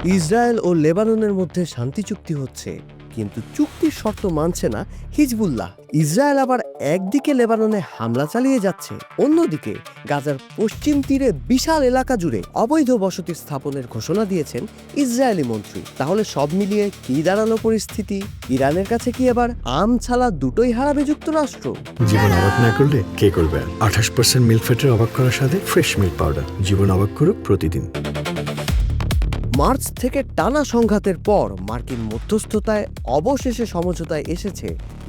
Israel ও লেবাননের মধ্যে শান্তি চুক্তি হচ্ছে, কিন্তু চুক্তির শর্ত মানছে না হিজবুল্লাহ। ইসরায়েল আবার একদিকে লেবাননে হামলা চালিয়ে যাচ্ছে, অন্যদিকে গাজার পশ্চিম তীরে বিশাল এলাকা জুড়ে অবৈধ বসতি স্থাপনের ঘোষণা দিয়েছেন ইসরায়েলি মন্ত্রী। তাহলে সব মিলিয়ে কি দাঁড়ালো পরিস্থিতি? ইরানের কাছে কি এবার আম ছালা দুটোই হারাবে যুক্তরাষ্ট্র? জীবন অবাক না করলে কে করবে? 28% মিল্ক ফ্যাটের অবাক করার সাথে ফ্রেশ মিল্ক পাউডার। জীবন অবাক করুক প্রতিদিন। মার্চ থেকে টানা সংঘাতের পর মার্কিন মধ্যস্থতায় অবশেষে সমঝোতায় এসেছে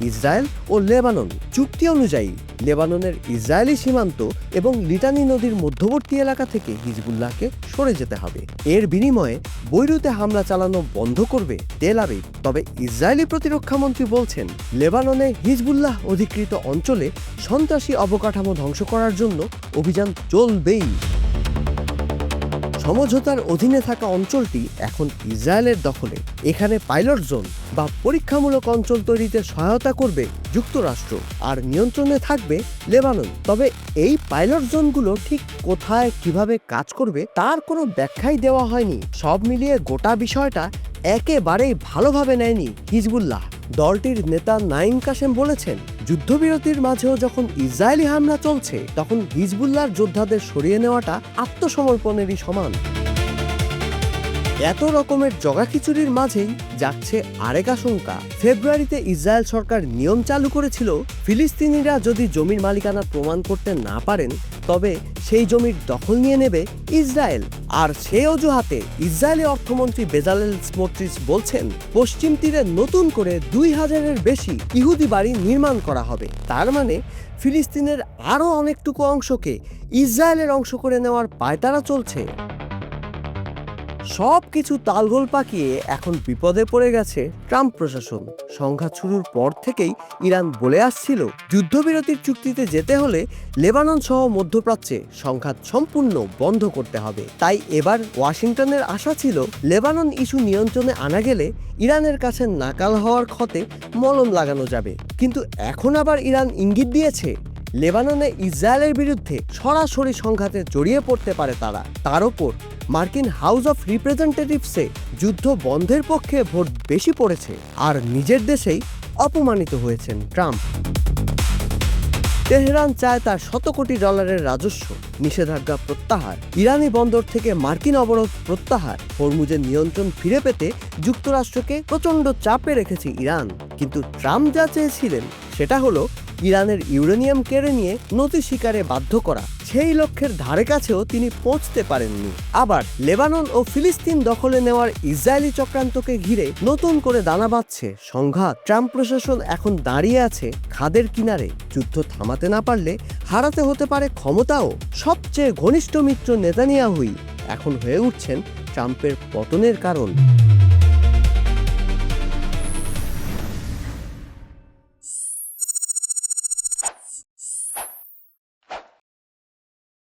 ইসরায়েল ও লেবানন। চুক্তি অনুযায়ী লেবাননের ইসরায়েলি সীমান্ত এবং লিটানি নদীর মধ্যবর্তী এলাকা থেকে হিজবুল্লাহকে সরে যেতে হবে। এর বিনিময়ে বৈরুতে হামলা চালানো বন্ধ করবে তেল আবিব। তবে ইসরায়েলি প্রতিরক্ষামন্ত্রী বলছেন, লেবাননে হিজবুল্লাহ অধিকৃত অঞ্চলে সন্ত্রাসী অবকাঠামো ধ্বংস করার জন্য অভিযান চলবেই। সমঝোতার অধীনে থাকা অঞ্চলটি এখন ইসরায়েলের দখলে। এখানে পাইলট জোন বা পরীক্ষামূলক অঞ্চল তৈরিতে সহায়তা করবে যুক্তরাষ্ট্র, আর নিয়ন্ত্রণে থাকবে লেবানন। তবে এই পাইলট জোনগুলো ঠিক কোথায় কিভাবে কাজ করবে তার কোনো ব্যাখ্যাই দেওয়া হয়নি। সব মিলিয়ে গোটা বিষয়টা একেবারেই ভালোভাবে নেয়নি হিজবুল্লাহ। দলটির নেতা নাইম কাসেম বলেছেন, যুদ্ধবিরতির মাঝেও যখন ইসরায়েলি হামলা চলছে তখন হিজবুল্লাহর যোদ্ধাদের সরিয়ে নেওয়াটা আত্মসমর্পণেরই সমান। এত রকমের জগাখিচুড়ির মাঝেই যাচ্ছে আরেক আশঙ্কা। ফেব্রুয়ারিতে ইসরায়েল সরকার নিয়ম চালু করেছিল, ফিলিস্তিনিরা যদি জমির মালিকানা প্রমাণ করতে না পারেন তবে সেই জমির দখল নিয়ে নেবে ইসরায়েল। আর সেই অজুহাতে ইসরায়েলি অর্থমন্ত্রী বেজালেল স্মোট্রিচ বলছেন, পশ্চিম তীরে নতুন করে 2000-এর বেশি ইহুদি বাড়ি নির্মাণ করা হবে। তার মানে ফিলিস্তিনের আরও অনেকটুকু অংশকে ইসরায়েলের অংশ করে নেওয়ার পায়তারা চলছে। সব কিছু তালগোল পাকিয়ে এখন বিপদে পড়ে গেছে ট্রাম্প প্রশাসন। সংঘাত শুরুর পর থেকেই ইরান বলে আসছিল, যুদ্ধবিরতির চুক্তিতে যেতে হলে লেবানন সহ মধ্যপ্রাচ্যে সংঘাত সম্পূর্ণ বন্ধ করতে হবে। তাই এবার ওয়াশিংটনের আশা ছিল, লেবানন ইস্যু নিয়ন্ত্রণে আনা গেলে ইরানের কাছে নাকাল হওয়ার ক্ষতে মলম লাগানো যাবে। কিন্তু এখন আবার ইরান ইঙ্গিত দিয়েছে, লেবাননে ইসরায়েলের বিরুদ্ধে সরাসরি সংঘাতে জড়িয়ে পড়তে পারে তারা। তার ওপর মার্কিন হাউস অফ রিপ্রেজেন্টেটিভসে যুদ্ধ বন্ধের পক্ষে ভোট বেশি পড়েছে, আর নিজের দেশেই অপমানিত হয়েছেন ট্রাম্প। তেহরান চায় তার $100 কোটি রাজস্ব, নিষেধাজ্ঞা প্রত্যাহার, ইরানি বন্দর থেকে মার্কিন অবরোধ প্রত্যাহার। হরমুজের নিয়ন্ত্রণ ফিরে পেতে যুক্তরাষ্ট্রকে প্রচণ্ড চাপে রেখেছে ইরান। কিন্তু ট্রাম্প যা চেয়েছিলেন সেটা হলো ইরানের ইউরেনিয়াম কেড়ে নিয়ে নথি স্বীকারে বাধ্য করা। সেই লক্ষ্যের ধারে কাছেও তিনি পৌঁছতে পারেননি। আবার লেবানন ও ফিলিস্তিন দখলে নেওয়ার ইসরায়েলি চক্রান্তকে ঘিরে নতুন করে দানা বাঁধছে সংঘাত। ট্রাম্প প্রশাসন এখন দাঁড়িয়ে আছে খাদের কিনারে। যুদ্ধ থামাতে না পারলে হারাতে হতে পারে ক্ষমতাও। সবচেয়ে ঘনিষ্ঠ মিত্র নেতানিয়াহুই এখন হয়ে উঠছেন ট্রাম্পের পতনের কারণ।